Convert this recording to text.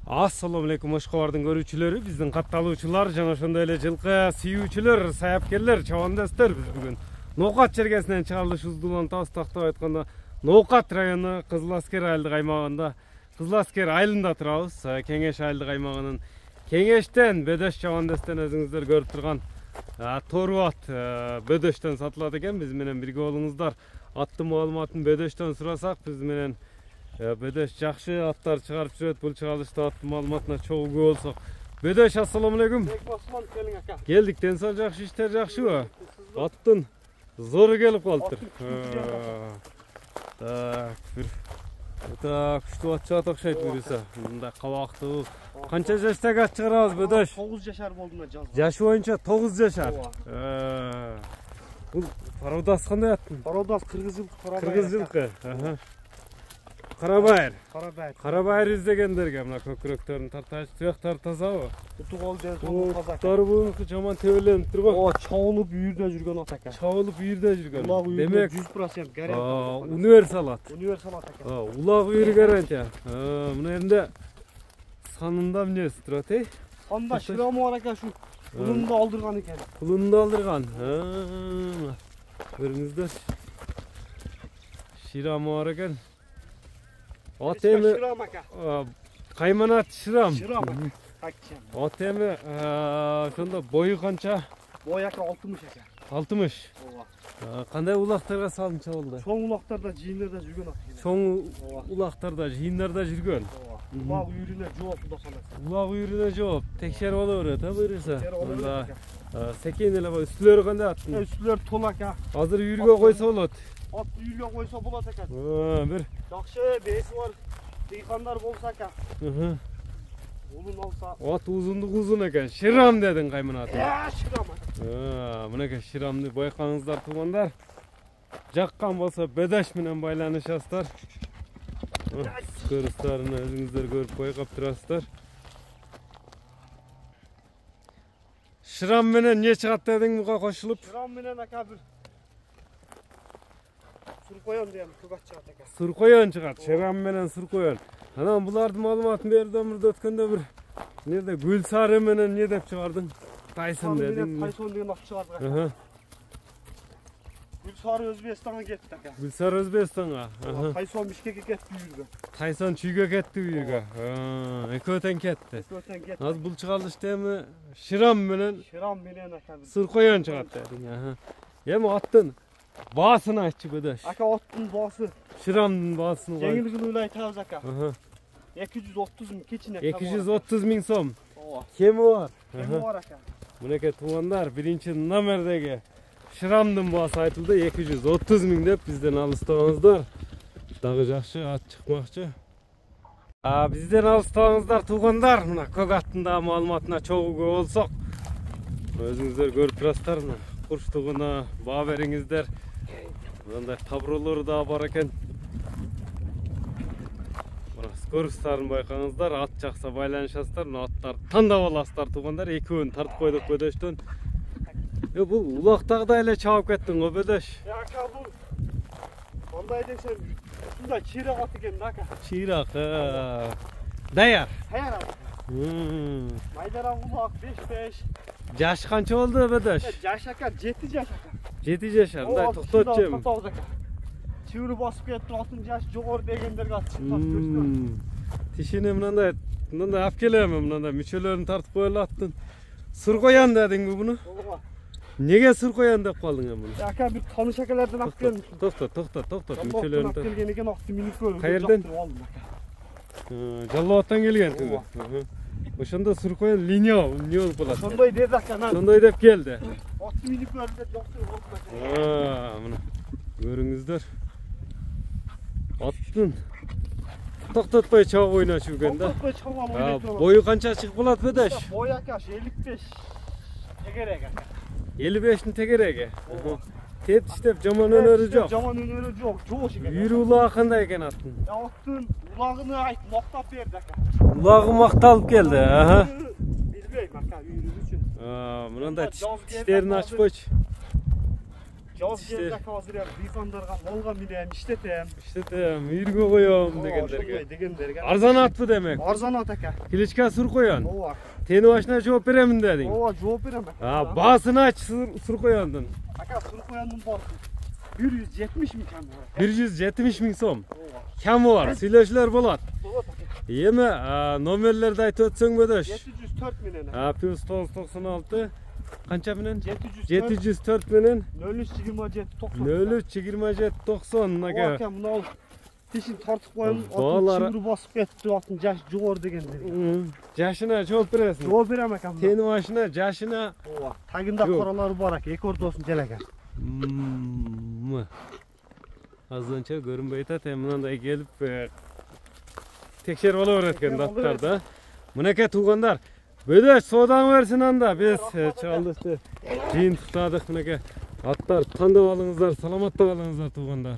Assalamu alaikum Oshqobardын көрүүчүлөрү, биздин катталуучулар жана ошондой эле жылкы сүйүүчүлөр, саяпкерлер, чабандастар. Биз бүгүн Ноокат чергесинен чыгарылышыбызды улантабыз. Тактап айтканда, Ноокат району Кызыл Аскер айылдык аймагында, Кызыл Аскер айылында турабыз. Кеңеш айылдык аймагынын Кеңештен бөдөш чабандастан өзүңүздөр көрүп турган тору ат бөдөштөн сатылат экен. Биз менен бирге болуңуздар. Аттын маалыматын бөдөштөн сурасак, биз менен бөдөш жакшы аттар чыгарып жүрөт. Бул чыгарылышта аттын маалыматына чогуу көп болсок. Бөдөш, ассаламу алейкум. Келдик, ден соол жакшы, иштер жакшыбы? Аттын зору келип калыптыр. Так, күчтүү ат чыгат окшойт буюрса. Мындай кабактуу. Канча жаштагы ат чыгарабыз бөдөш? 9 жашар болдуна жазып. Жашы боюнча 9 жашар. Бул пародас кандай аттын? Пародас кыргыз жылкы. Карабайыр. Карабайыр издегендерге мына көкүрөктөрүн тартайчы, туяктары тазабы? Утук ол жер сонун таза. Туяктары буюнку жаман тебеленип турбу? Чабылып үйүрдө жүргөн ат экен. Чабылып үйүрдө жүргөн. Демек 100% гарантия. Универсал ат. Универсал ат экен. Улак үйүрү гарантия. Мына эмне санында эмнеси турат, Санда шырамы бар экен, шу кулунду алдырган экен. Кулунду алдырган. Көрүңүздөр. Шырамы бар экен. Ат эми кайманат шырам. Ат эми ошондо бою канча? Бою 60 экен. 60. Кандай улактарга салынча болду? Чоң улактарда, жыйындарда жүргөн ат. Чоң улактарда, жыйындарда жүргөн. Улак үйүрүнө жооп тудасана. Улак үйүрүнө жооп текшерип ала берет, буюрса. Мында секен эле үстүлөрү кандай аттын? Үстүлөр тола экен. Азыр үйүргө койсо болот. Ат үйүргө койсо болот экен. Бир жакшы бээси бар дыйкандар болсо экен. Улун алса. Ат узундугу узун экен. Шырам дедиң кайманат. Шырам. Мынакей шырамды байкаңыздар туугандар. Жаккан болсо бөдөш менен байланышасыздар. Көрүстөрүн өзүңүздөр көрүп байкап турасыздар. Шырам менен не чыгат дедиң буга кошулуп? Шырам менен ака бир Суркоyon деген көк чыгат экен. Суркоyon чыгат, шырам менен суркоyon. Анан булардын маалыматын берди өмүрдө өткөндө бир нерде Гүлсары менен не деп чыгардың? Тайсон дедиң. Тайсон деген ат чыгарды. Гүлсары Өзбекстанга кетти экен. Гүлсары Өзбекстанга. Тайсон Бишкекке кетти үйүргө. Тайсон чүйгө кетти үйүргө. Экөөтөн кетти. Аз бул чыгарылышта эми шырам менен ака суркоyon чыгат дедиң. Эми аттын баасын айтчы бөдөш. Ака аттын баасы. Шырамдын баасын кой. Жеңил гана айтабыз ака. 230 миң кечине. 230 миң сом. Кеми бар. Кеми бар ака. Мынакей туугандар, биринчи номердеги шырамдын баасы айтылды 230 миң деп бизден алыстабаңыздар. Дагы жакшы ат чыкмакчы. Бизден алыстабаңыздар туугандар. Мына көк аттын да маалыматына чогуу көп болсок, өзүңүздөр көрүп турасыздар. Курчтугуна баа бериңиздер. Мындай табролору да бар экен. Мына скоростарын байкаңыздар, ат жакса байланышасыздар. Мына аттар тандап аласыздар туугандар. Экөөнү тартып койдук бөдөштөн. Бул улактагыдай эле чабып кеттиң го бөдөш. Ака бул кандай десем, ушундай чыйрак ат экен да ака. Чыйрак. Даяр. Майдара улак 5-5. Жаш канча болду бөдөш? Жаш ака 7 жаш ака. 7 жашар. Мындай токтотчу эми. Чыгыры басып кетти, атын жаш жогору дегендерге ат чыктап көрсөтөм. Тишини мындай алып келем, мындай мүчөлөрүн тартып коелу аттын. Суркоyon дедиңби буну? Неге суркоyon деп калдың эми буну? Ака бир таныш акалардан алып келдим. Токтот, мүчөлөрүн алып келген экен, акты минут көрүп. Каерден? Жаллабаттан келген түгү. Ошондо суркоyon линия болуп калат. Ошондой деди ака. Ошондой деп келди. Акты минут көрүп деп жакшы болду. Мына көрүңүздөр. Аттын токтотпой чабып ойночу экен да. Токтотпой чабып ойнойт. Бою канча чыгып калат бөдөш? Бою ака 55 тегерек ака. 55'in тегереги. Тетиштеп жаман өнөрү жок. Жаман өнөрү жок. Жок экен. Үйрү улагы кандай экен аттын? Аттын улагыны айт, мактап берди ака. Улагы макталып келди, Билбейм ака, үйрү үчүн. Мындай тиштерин ачпойчу. Жаз жердeki hazır dıykandarga molga mineyim, işletem. İşte uyurga koyuyorum degenlerge. Degenlerge. Arzan at mı demek? Arzan at aka. Kiliçka sur koyan. Ova. Teni başına cevap veremin dedin. Ova cevap veremem. Ha, basını aç sur koyandın. Aka sur koyandım bası. 170 mi kam var? 170 bin so'm. Ova. Kam var? Söyleşiler bolat. Bolat aka. Yeme nomerlerde aytып ötsöň bödöş. 704 menen. Ha, plus 996. Kança menen? 704. 704 menen 0327 90. 0327 90 Ova aka. aka bunu al. Peşin tartıp koyun. Bağlara- Atın çivri basıp etti. Atın jaş jogor degenler. Yaşına cevap veresin. Cevap veremem aka. Teni başına, yaşına. Ova. Tagında Yok. koraları var aka. Ekor olsun jelegen. Az önce görünbeyta teminen da gelip tekşer ola öğretken datlarda. Mınake tuğandar. Bödöş soğudan versin anda biz çaldık. Jiyin tutadık mınake. Atlar tanda alыңыздар, salamatта қалыңыздар туғандар.